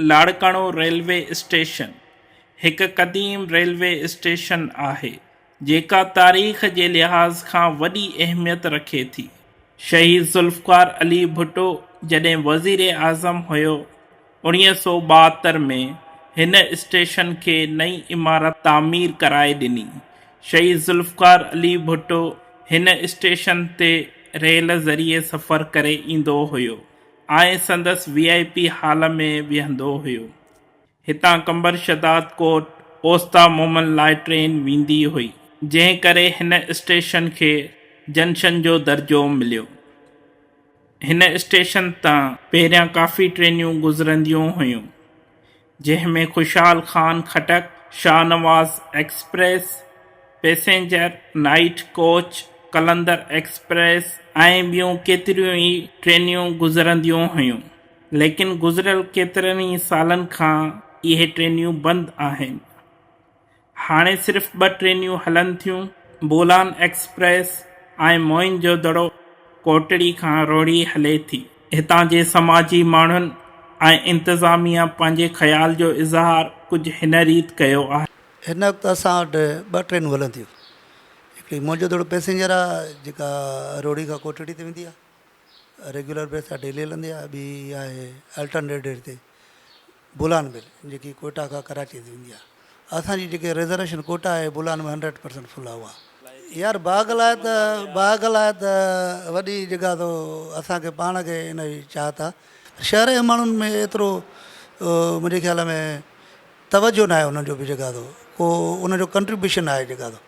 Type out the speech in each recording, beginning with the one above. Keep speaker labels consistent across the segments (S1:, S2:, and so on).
S1: Larkana railway station हिकु क़दीम railway station आहे जेका तारीख़ जे लिहाज़ खां वॾी अहमियत रखे थी। शहीद ज़ुल्फ़कार अली भुट्टो जॾहिं वज़ीर आज़म हुयो 1972 में हिन स्टेशन खे नई इमारत तामीर कराए ॾिनी। शहीद ज़ुल्फ़कार अली भुट्टो हिन स्टेशन ते रेल ज़रिए सफ़र करे ईंदो हुयो ऐं संदसि VIP हाल में विहंदो हुयो। हितां कंबर शदात कोट ओस्ता मोमन लाइ ट्रेन वेंदी हुई, जंहिं करे हिन स्टेशन खे जंक्शन जो दर्जो मिलियो। हिन स्टेशन तां पहिरियां काफ़ी ट्रेनियूं गुज़रंदियूं हुयूं, जंहिं में Khushal Khan Khattak, Shahnawaz express, passenger night coach, Qalandar express ऐं ॿियूं केतिरियूं ई ट्रेनियूं गुज़रंदियूं हुयूं। लेकिन गुज़िरियल केतिरनि ई सालनि खां इहे ट्रेनियूं बंदि आहिनि। हाणे सिर्फ़ 2 ट्रेनियूं हलनि थियूं, बोलान एक्सप्रेस ऐं मोइन जो दड़ो कोटड़ी खां रोड़ी हले थी। हितां जे समाजी माण्हुनि ऐं इंतिज़ामिया पंहिंजे ख़्याल जो इज़हार कुझु हिन रीति कयो आहे।
S2: हिन वक़्तु असां वटि 2 ट्रेनूं हलनि थियूं। हिकिड़ी मौजो दड़ो पैसेंजर आहे जेका रोड़ी खां कोटड़ी ते वेंदी आहे, रेगुलर बेस आहे, डेली हलंदी आहे। ॿी आहे अल्टरनेट डेट ते बुलान बिल जेकी कोटा खां कराची ते वेंदी आहे। असांजी जेके रिज़र्वेशन कोटा आहे बुलान में 100% फुल आहे। उहा यार बाग लाइ त वॾी जॻह थो असांखे पाण खे हिन जी चाहत आहे। शहर जे माण्हुनि में एतिरो मुंहिंजे ख़्याल में तवजो न आहे उन्हनि जो बि जॻह थो को उनजो कंट्रीब्यूशन आहे जॻह थो।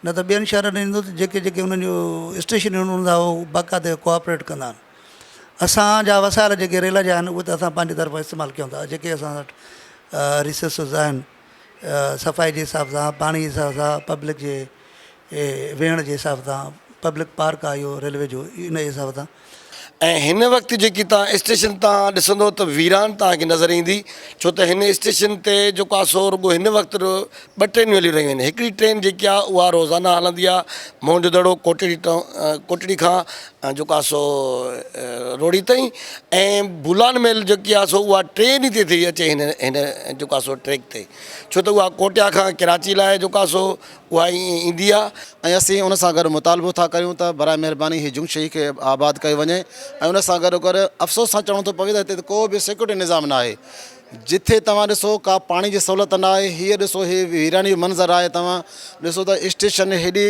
S2: न त ॿियनि शहरनि ईंदो जेके उन्हनि जो स्टेशन हूंदा उहे बाक़ाइदे कोऑपरेट कंदा आहिनि। असांजा वसाइल जेके रेल जा आहिनि उहे त असां पंहिंजी तरफ़ां इस्तेमालु कयूं था। जेके असां वटि रिसोर्सिस आहिनि सफ़ाई जे हिसाब सां, पाणी जे हिसाब सां, पब्लिक जे वेहण जे हिसाब सां, पब्लिक पार्क आहे इहो रेलवे जो, इन जे हिसाब सां।
S3: ऐं हिन वक़्तु जेकी तव्हां स्टेशन तां ॾिसंदो त वीरान तव्हांखे नज़र ईंदी, छो त हिन स्टेशन ते जेको आहे सो रुॻो हिन वक़्तु 2 ट्रेनियूं हली रहियूं आहिनि। हिकिड़ी ट्रेन जेकी आहे उहा रोज़ाना हलंदी आहे मोहन दड़ो कोटड़ी खां जेको आहे सो रोड़ी ताईं, ऐं बुलान मेल जेकी आहे सो उहा ट्रेन ई थी अचे हिन जेको आहे सो ट्रैक ते, छो त उहा कोटिया खां कराची लाइ जेको आहे सो उहा ईंदी आहे।
S4: ऐं असीं उन सां गॾु मुतालबो था करियूं त बराए महिरबानी हीअ जुंगशही खे आबाद कयो वञे। ऐं उन सां गॾु अफ़सोस सां चवणो थो पवे त हिते को बि सिक्योरिटी निज़ाम न आहे। जिथे तव्हां ॾिसो का पाणी जी सहूलियत न आहे, हीअ ॾिसो हीअ वीरानी जो मंज़र आहे। तव्हां ॾिसो त स्टेशन हेॾी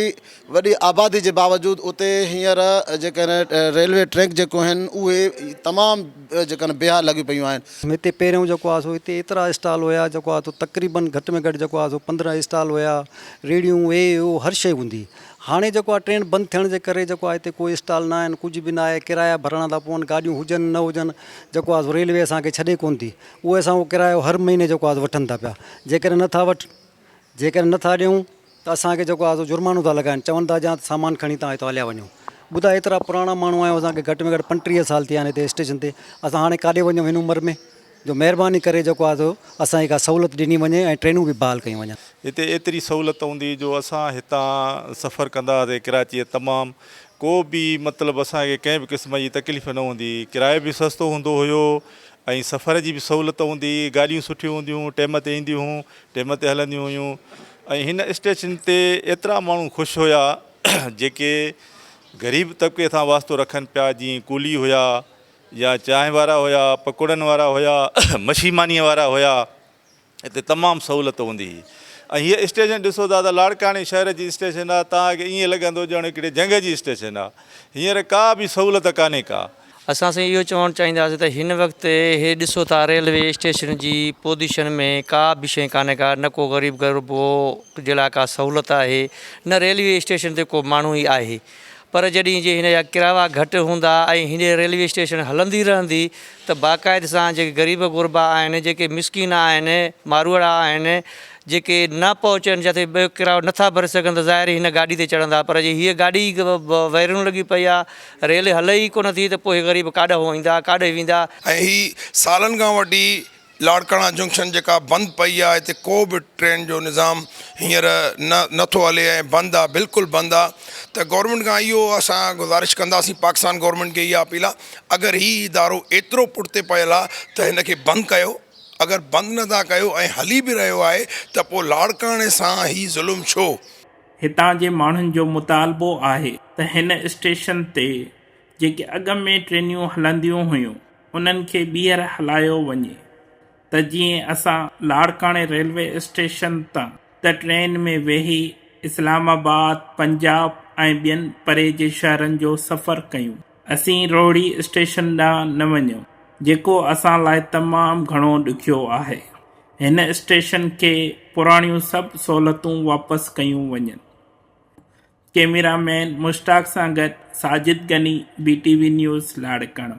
S4: वॾी आबादी जे बावजूदि उते हींअर जेके रेलवे ट्रैक जेको आहिनि उहे तमामु जेके बेहाल लॻी पियूं आहिनि।
S5: हिते पहिरियों जेको आहे सो हिते एतिरा स्टॉल हुया, जेको आहे सो तक़रीबन घटि में घटि जेको आहे सो 15 स्टॉल हुया, रेड़ियूं हर शइ हूंदी। हाणे जेको आहे ट्रेन बंदि थियण जे करे जेको आहे हिते कोई स्टॉल न आहिनि, कुझु बि न आहे। किराया भरणा था पवनि, गाॾियूं हुजनि न हुजनि, जेको आहे रेलवे असांखे छॾे कोन थी। उहे असां उहो किरायो हर महीने जेको आहे वठनि था पिया। जेकॾहिं नथा ॾियूं त असांखे जेको आहे जुर्मानो था लॻाइनि, चवनि था जा सामान खणी तव्हां हितां हलिया वञो। ॿुधाए एतिरा पुराणा माण्हू आहियूं, असांखे घटि में घटि 35 साल थी विया आहिनि हिते स्टेशन ते। असां हाणे काॾे वञूं हिन उमिरि में? जो महिरबानी करे जेको आहे सो असांखे का सहूलियत ॾिनी वञे ऐं ट्रेनूं बि बहाल कयूं वञनि।
S6: हिते एतिरी सहूलियत हूंदी जो असां हितां सफ़रु कंदा हुआसीं कराचीअ, तमामु को बि मतिलबु असांखे कंहिं बि क़िस्म जी तकलीफ़ न हूंदी। किरायो बि सस्तो हूंदो हुयो ऐं सफ़र जी बि सहूलियत हूंदी। गाॾियूं सुठियूं हूंदियूं, टाइम ते ईंदियूं हुयूं, टाइम ते हलंदियूं हुयूं। ऐं हिन स्टेशन ते एतिरा माण्हू ख़ुशि हुया जेके ग़रीब तबिके सां वास्तो रखनि पिया, जीअं कूली हुया या चांहि वारा हुया, पकोड़नि वारा हुया, मशीमानीअ वारा हुया। हिते तमामु सहूलियत हूंदी हुई। ऐं हीअ स्टेशन ॾिसो था त लाड़काणे शहर जी स्टेशन आहे। तव्हांखे ईअं लॻंदो ॼण हिकिड़े जंग जी स्टेशन आहे। हींअर का बि सहूलियत कान्हे का।
S7: असां सां इहो चवणु चाहींदासीं त हिन वक़्तु हे ॾिसो था रेलवे स्टेशन जी पोजीशन में का बि शइ कान्हे का, न को ग़रीब गुरबो जे लाइ का सहूलियत आहे, न रेलवे स्टेशन ते को माण्हू ई आहे। पर जॾहिं जे हिन जा किराया घटि हूंदा ऐं हिन रेलवे स्टेशन हलंदी रहंदी त बाक़ाइदे सां जेके ग़रीब गुरबा आहिनि, जेके मिसकिन आहिनि, मारवाड़ा आहिनि, जेके न पहुचनि, जिते ॿियो किरायो नथा भरे सघनि त ज़ाहिर हिन गाॾी ते चढ़ंदा। पर जे हीअ गाॾी वैरून लॻी पई आहे, रेल हले ई कोन थी, त पोइ ग़रीब काॾे ईंदा, काॾे वेंदा।
S8: ऐं हीअ सालनि खां वठी लाड़काणा जंक्शन जेका बंदि पई आहे, हिते को बि ट्रेन जो निज़ाम हींअर नथो हले ऐं बंदि आहे, बिल्कुलु बंदि आहे। त गवर्नमेंट खां इहो असां गुज़ारिश कंदासीं, पाकिस्तान गवर्नमेंट खे इहा अपील आहे, अगरि हीउ इदारो एतिरो पुठिते पयल आहे त हिन खे बंदि कयो अगरि बंदि नथा कयो ऐं हली बि रहियो आहे त पोइ लाड़काणे सां ई ज़ुल्म छो?
S1: हितां जे माण्हुनि जो मुतालबो आहे त हिन स्टेशन ते जेके अॻ में ट्रेनियूं हलंदियूं हुयूं उन्हनि खे ॿीहर हलायो वञे त जीअं असां लाड़काणे रेलवे स्टेशन तां त ट्रेन में वेही इस्लामाबाद, पंजाब ऐं ॿियनि परे जे शहरनि जो सफ़र कयूं। असीं रोहड़ी स्टेशन ॾांहुं न वञूं जेको असां लाइ तमामु घणो ॾुखियो आहे। हिन स्टेशन खे पुराणियूं सभु सहूलियतूं वापसि कयूं वञनि। कैमरामैन मुश्ताक सां गॾु साजिद गनी, BTV न्यूज़, लाड़काणा।